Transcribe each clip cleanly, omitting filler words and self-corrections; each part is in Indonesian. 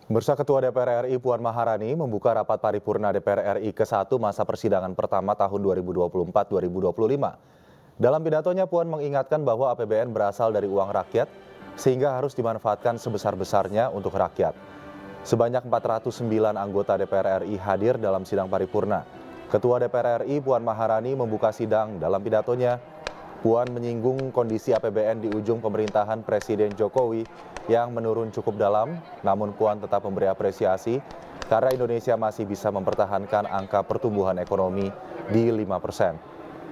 Bursa Ketua DPR RI Puan Maharani membuka rapat paripurna DPR RI ke-1 masa persidangan pertama tahun 2024-2025. Dalam pidatonya, Puan mengingatkan bahwa APBN berasal dari uang rakyat, sehingga harus dimanfaatkan sebesar-besarnya untuk rakyat. Sebanyak 409 anggota DPR RI hadir dalam sidang paripurna. Ketua DPR RI Puan Maharani membuka sidang. Dalam pidatonya, Puan menyinggung kondisi APBN di ujung pemerintahan Presiden Jokowi yang menurun cukup dalam, namun Puan tetap memberi apresiasi karena Indonesia masih bisa mempertahankan angka pertumbuhan ekonomi di 5%.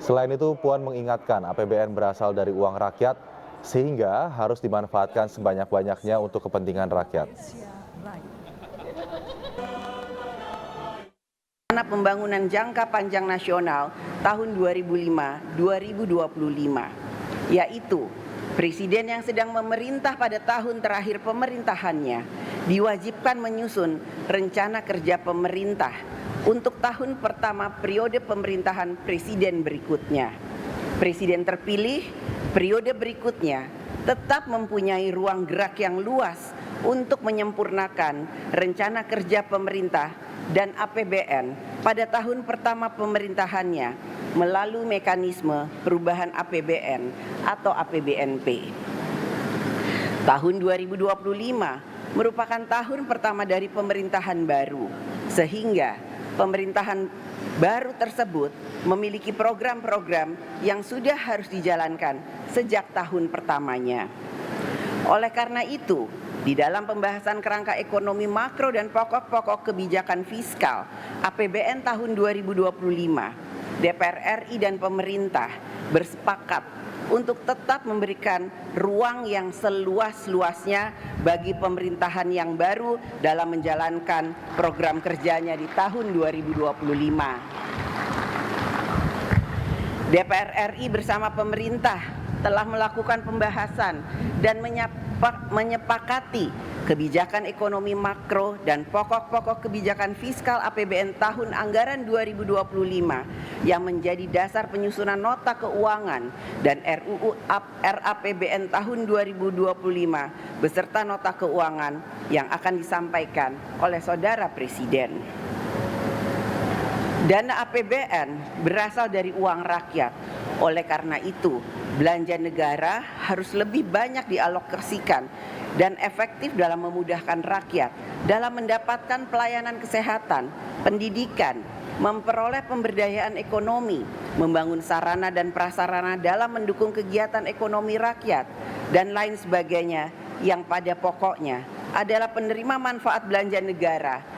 Selain itu, Puan mengingatkan APBN berasal dari uang rakyat sehingga harus dimanfaatkan sebanyak-banyaknya untuk kepentingan rakyat. Pembangunan jangka panjang nasional tahun 2005-2025, yaitu Presiden yang sedang memerintah pada tahun terakhir pemerintahannya diwajibkan menyusun rencana kerja pemerintah untuk tahun pertama periode pemerintahan presiden berikutnya. Presiden terpilih periode berikutnya tetap mempunyai ruang gerak yang luas untuk menyempurnakan rencana kerja pemerintah dan APBN pada tahun pertama pemerintahannya melalui mekanisme perubahan APBN atau APBNP. Tahun 2025 merupakan tahun pertama dari pemerintahan baru, sehingga pemerintahan baru tersebut memiliki program-program yang sudah harus dijalankan sejak tahun pertamanya. Oleh karena itu, di dalam pembahasan kerangka ekonomi makro dan pokok-pokok kebijakan fiskal APBN tahun 2025, DPR RI dan pemerintah bersepakat untuk tetap memberikan ruang yang seluas-luasnya bagi pemerintahan yang baru dalam menjalankan program kerjanya di tahun 2025. DPR RI bersama pemerintah telah melakukan pembahasan dan menyepakati kebijakan ekonomi makro dan pokok-pokok kebijakan fiskal APBN tahun anggaran 2025 yang menjadi dasar penyusunan nota keuangan dan RUU RAPBN tahun 2025 beserta nota keuangan yang akan disampaikan oleh Saudara Presiden. Dana APBN berasal dari uang rakyat. Oleh karena itu, belanja negara harus lebih banyak dialokasikan dan efektif dalam memudahkan rakyat dalam mendapatkan pelayanan kesehatan, pendidikan, memperoleh pemberdayaan ekonomi, membangun sarana dan prasarana dalam mendukung kegiatan ekonomi rakyat, dan lain sebagainya yang pada pokoknya adalah penerima manfaat belanja negara